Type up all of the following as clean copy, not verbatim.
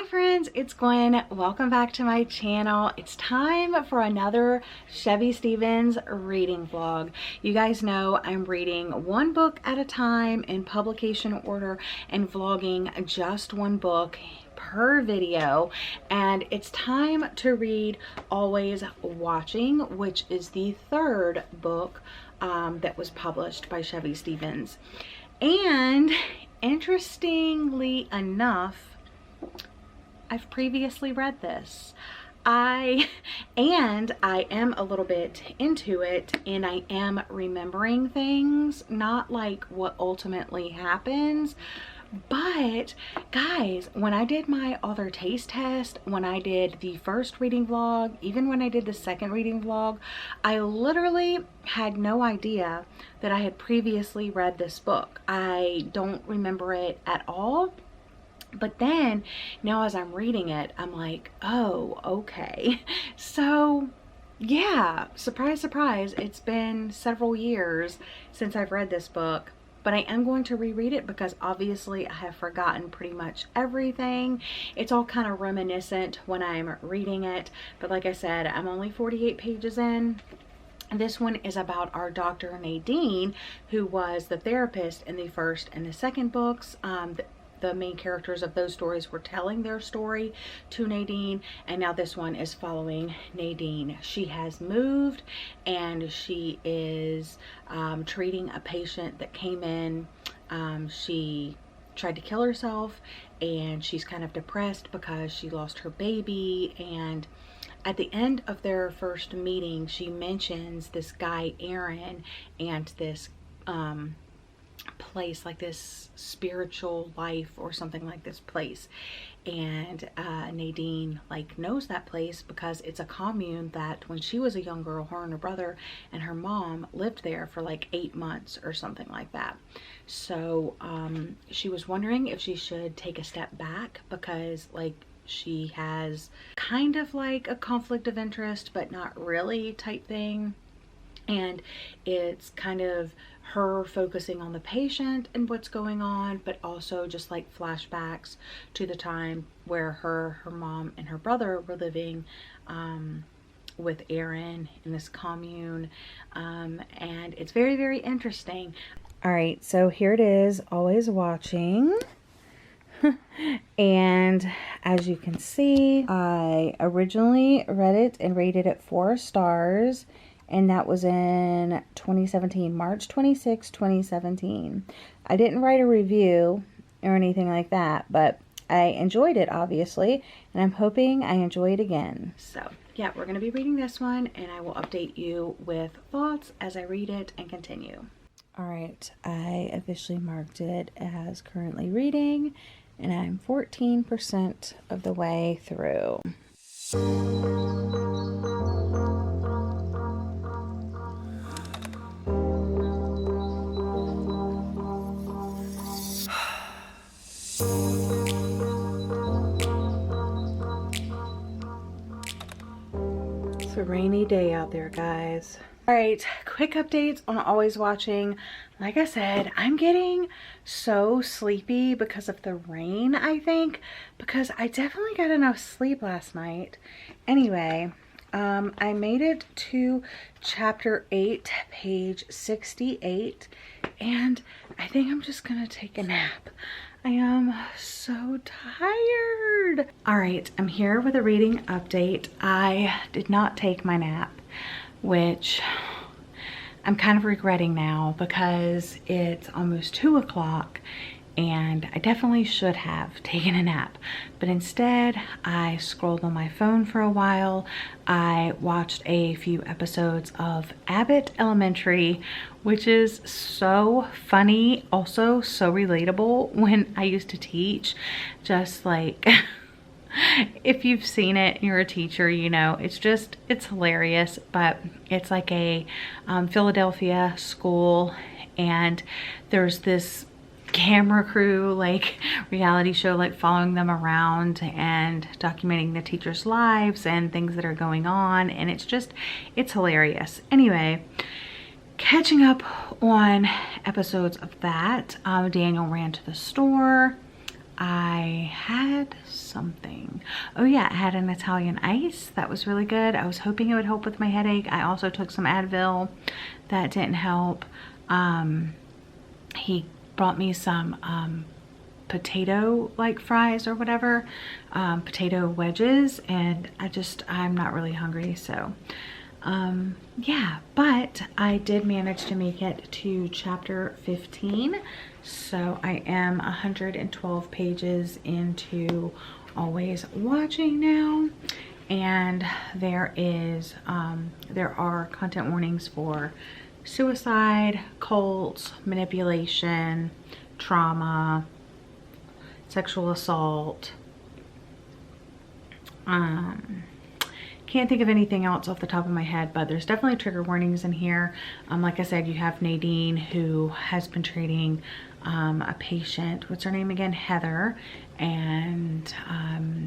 friends, it's Gwen. Welcome back to my channel. It's time for another Chevy Stevens reading vlog. You guys know I'm reading one book at a time in publication order and vlogging just one book per video, and it's time to read Always Watching, which is the third book that was published by Chevy Stevens. And interestingly enough, I've previously read this. I am a little bit into it, and I am remembering things, not like what ultimately happens. But guys, when I did my author taste test, when I did the first reading vlog, even when I did the second reading vlog, I literally had no idea that I had previously read this book. I don't remember it at all. But then now as I'm reading it, I'm like, oh, okay. So yeah, surprise, surprise. It's been several years since I've read this book, but I am going to reread it because obviously I have forgotten pretty much everything. It's all kind of reminiscent when I'm reading it. But like I said, I'm only 48 pages in. This one is about our Dr. Nadine, who was the therapist in the first and the second books. The main characters of those stories were telling their story to Nadine, and now this one is following Nadine. She has moved and she is treating a patient that came in. She tried to kill herself, and she's kind of depressed because she lost her baby. And at the end of their first meeting, she mentions this guy Aaron and this place, like this spiritual life or something like this place. And Nadine like knows that place because it's a commune that when she was a young girl, her and her brother and her mom lived there for like 8 months or something like that. So she was wondering if she should take a step back because like she has kind of like a conflict of interest but not really type thing. And it's kind of her focusing on the patient and what's going on, but also just like flashbacks to the time where her mom and her brother were living with Aaron in this commune. And it's very, very interesting. All right, so here it is, Always Watching. And as you can see, I originally read it and rated it 4 stars. And that was in 2017, March 26, 2017. I didn't write a review or anything like that, but I enjoyed it, obviously, and I'm hoping I enjoy it again. So, yeah, we're going to be reading this one, and I will update you with thoughts as I read it and continue. All right, I officially marked it as currently reading, and I'm 14% of the way through. It's a rainy day out there, guys. All right, quick updates on Always Watching. Like I said, I'm getting so sleepy because of the rain, I think, because I definitely got enough sleep last night. Anyway, I made it to chapter 8, page 68, and I think I'm just gonna take a nap. I am so tired. All right, I'm here with a reading update. I did not take my nap, which I'm kind of regretting now because it's almost 2 o'clock and I definitely should have taken a nap. But instead, I scrolled on my phone for a while. I watched a few episodes of Abbott Elementary, which is so funny, also so relatable when I used to teach. Just like, if you've seen it, you're a teacher, you know, it's hilarious. But it's like a Philadelphia school, and there's this camera crew, like reality show, like following them around and documenting the teachers' lives and things that are going on, and it's hilarious. Anyway, catching up on episodes of that. Daniel ran to the store. I had something. Oh yeah, I had an Italian ice. That was really good. I was hoping it would help with my headache. I also took some Advil. That didn't help. He brought me some potato like fries or whatever, potato wedges, and I'm not really hungry, so yeah, but I did manage to make it to chapter 15, so I am 112 pages into Always Watching now, and there are content warnings for suicide, cults, manipulation, trauma, sexual assault. Can't think of anything else off the top of my head, but there's definitely trigger warnings in here. Like I said, you have Nadine, who has been treating a patient, what's her name again, Heather, and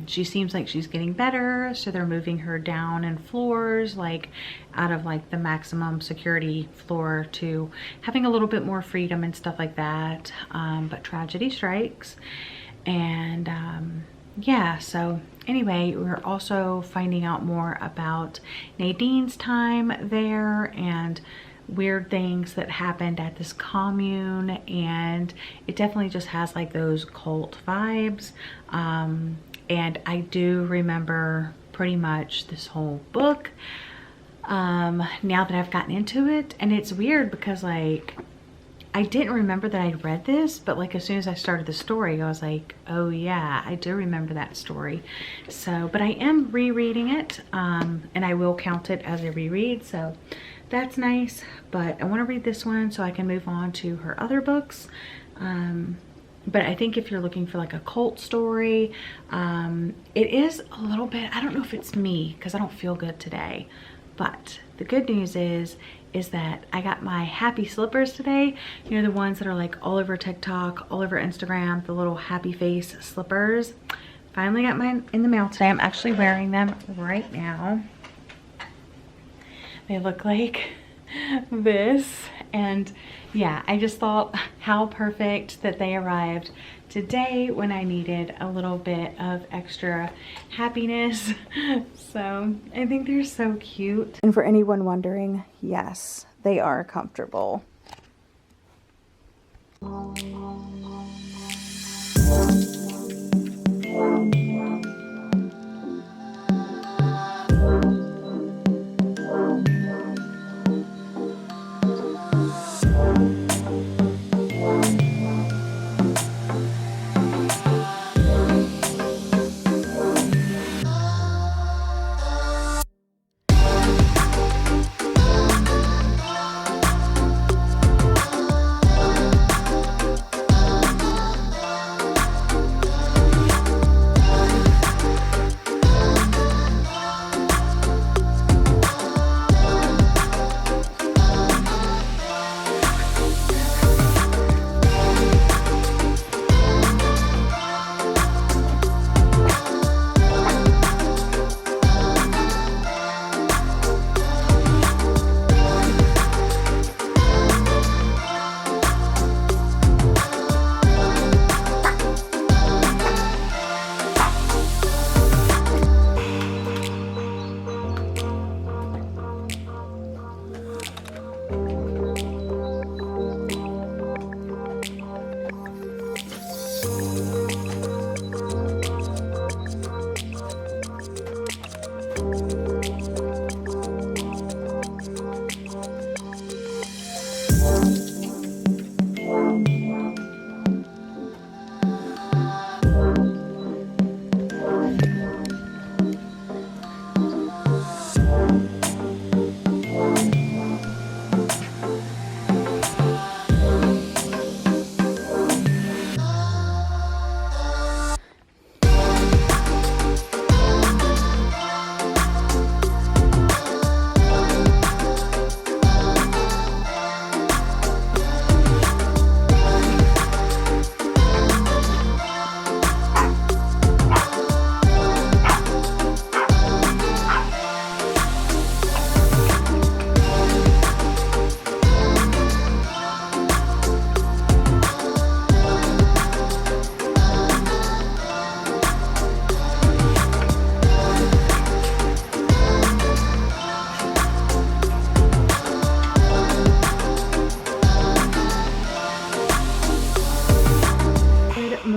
she seems like she's getting better, so they're moving her down in floors, like out of like the maximum security floor to having a little bit more freedom and stuff like that. But tragedy strikes, and yeah, so anyway, we're also finding out more about Nadine's time there and weird things that happened at this commune, and it definitely just has like those cult vibes. And I do remember pretty much this whole book now that I've gotten into it, and it's weird because like I didn't remember that I'd read this, but like as soon as I started the story, I was like, oh yeah, I do remember that story. So, but I am rereading it, and I will count it as a reread, so that's nice. But I want to read this one so I can move on to her other books. But I think if you're looking for like a cult story, it is a little bit, I don't know if it's me because I don't feel good today, but the good news is that I got my happy slippers today. You know, the ones that are like all over TikTok, all over Instagram, the little happy face slippers. Finally got mine in the mail today. I'm actually wearing them right now. They look like this, and yeah, I just thought how perfect that they arrived today when I needed a little bit of extra happiness. So I think they're so cute. And for anyone wondering, yes, they are comfortable.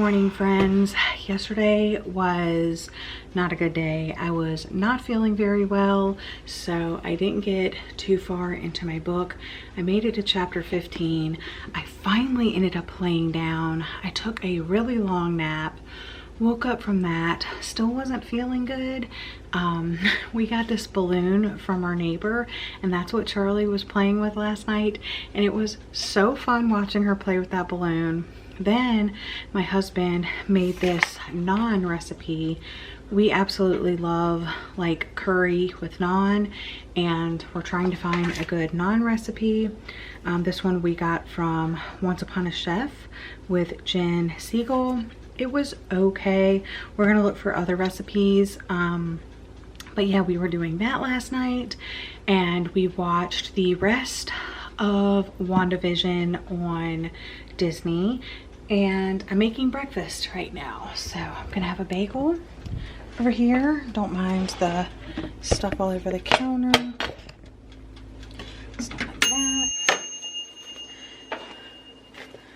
morning, friends. Yesterday was not a good day. I was not feeling very well, so I didn't get too far into my book. I made it to chapter 15. I finally ended up laying down. I took a really long nap, woke up from that, still wasn't feeling good. We got this balloon from our neighbor, and that's what Charlie was playing with last night, and it was so fun watching her play with that balloon. Then my husband made this naan recipe. We absolutely love like curry with naan, and we're trying to find a good naan recipe. This one we got from Once Upon a Chef with Jen Siegel. It was okay. We're gonna look for other recipes. But yeah, we were doing that last night, and we watched the rest of WandaVision on Disney, and I'm making breakfast right now. So I'm gonna have a bagel over here. Don't mind the stuff all over the counter. Stuff like that.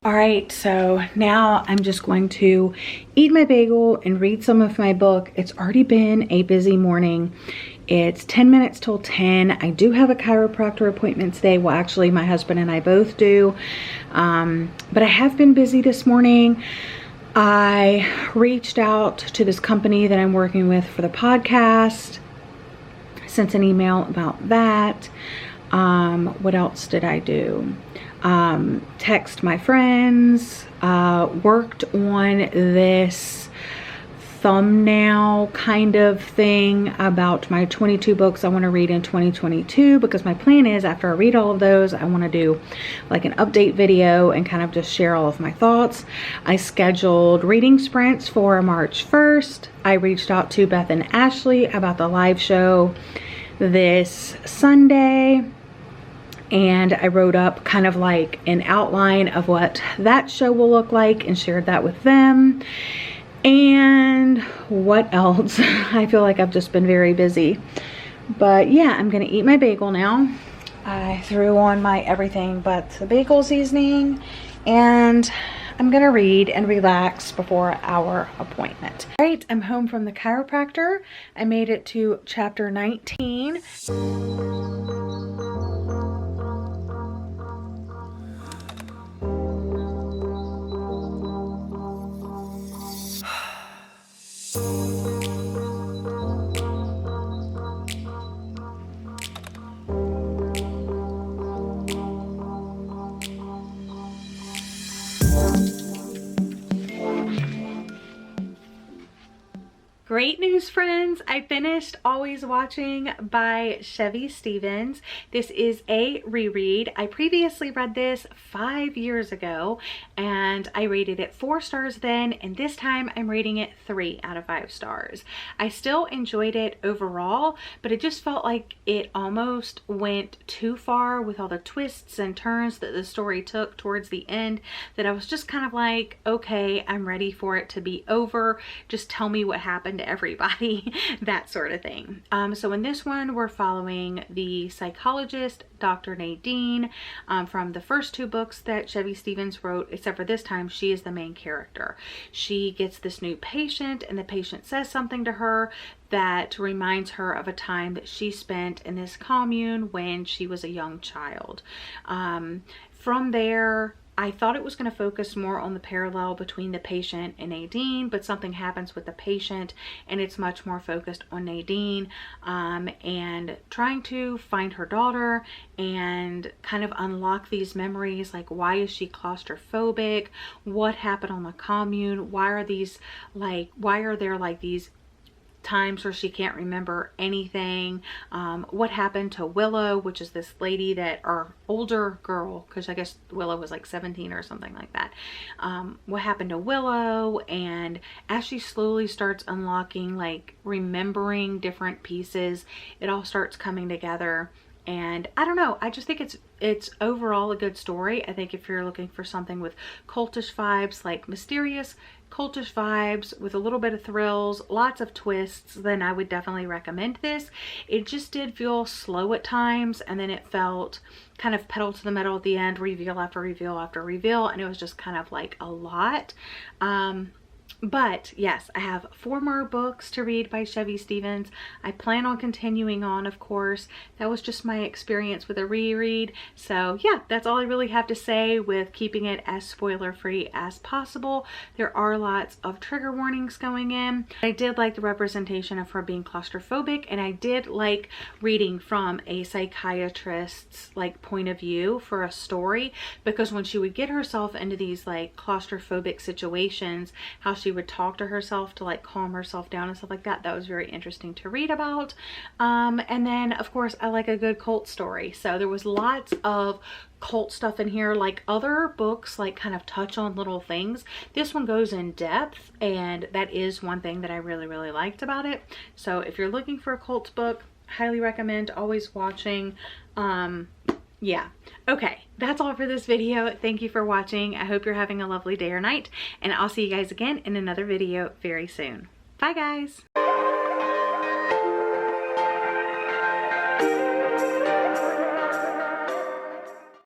All right, so now I'm just going to eat my bagel and read some of my book. It's already been a busy morning. It's 10 minutes till 10. I do have a chiropractor appointment today. Well, actually, my husband and I both do. But I have been busy this morning. I reached out to this company that I'm working with for the podcast. Sent an email about that. What else did I do? Text my friends, worked on this thumbnail kind of thing about my 22 books I want to read in 2022, because my plan is after I read all of those, I want to do like an update video and kind of just share all of my thoughts. I scheduled reading sprints for March 1st. I reached out to Beth and Ashley about the live show this Sunday, and I wrote up kind of like an outline of what that show will look like and shared that with them. And what else? I feel like I've just been very busy. But yeah, I'm gonna eat my bagel now. I threw on my everything but the bagel seasoning, and I'm gonna read and relax before our appointment. All right, I'm home from the chiropractor. I made it to chapter 19. Great news, friends. I finished Always Watching by Chevy Stevens. This is a reread. I previously read this 5 years ago, and I rated it 4 stars then, and this time I'm rating it 3 out of 5 stars. I still enjoyed it overall, but it just felt like it almost went too far with all the twists and turns that the story took towards the end, that I was just kind of like, okay, I'm ready for it to be over. Just tell me what happened to everybody, that sort of thing. So in this one, we're following the psychologist, Dr. Nadine, from the first 2 books that Chevy Stevens wrote, except for this time, she is the main character. She gets this new patient, and the patient says something to her that reminds her of a time that she spent in this commune when she was a young child. From there, I thought it was going to focus more on the parallel between the patient and Nadine, but something happens with the patient and it's much more focused on Nadine and trying to find her daughter and kind of unlock these memories, like why is she claustrophobic, what happened on the commune, why are there like these times where she can't remember anything, what happened to Willow, which is this lady that, or older girl, because I guess Willow was like 17 or something like that. What happened to Willow, and as she slowly starts unlocking, like remembering different pieces, it all starts coming together. And I don't know, I just think it's overall a good story. I think if you're looking for something with cultish vibes, like mysterious cultish vibes with a little bit of thrills, lots of twists, then I would definitely recommend this. It just did feel slow at times, and then it felt kind of pedal to the metal at the end, reveal after reveal after reveal, and it was just kind of like a lot. But yes, I have 4 more books to read by Chevy Stevens. I plan on continuing on, of course. That was just my experience with a reread. So yeah, that's all I really have to say with keeping it as spoiler free as possible. There are lots of trigger warnings going in. I did like the representation of her being claustrophobic, and I did like reading from a psychiatrist's like point of view for a story, because when she would get herself into these like claustrophobic situations, how she would talk to herself to like calm herself down and stuff like that. That was very interesting to read about. And then of course I like a good cult story. So there was lots of cult stuff in here. Like other books like kind of touch on little things. This one goes in depth, and that is one thing that I really liked about it. So if you're looking for a cult book, highly recommend Always Watching. Yeah, okay, that's all for this video. Thank you for watching. I hope you're having a lovely day or night, and I'll see you guys again in another video very soon. Bye guys.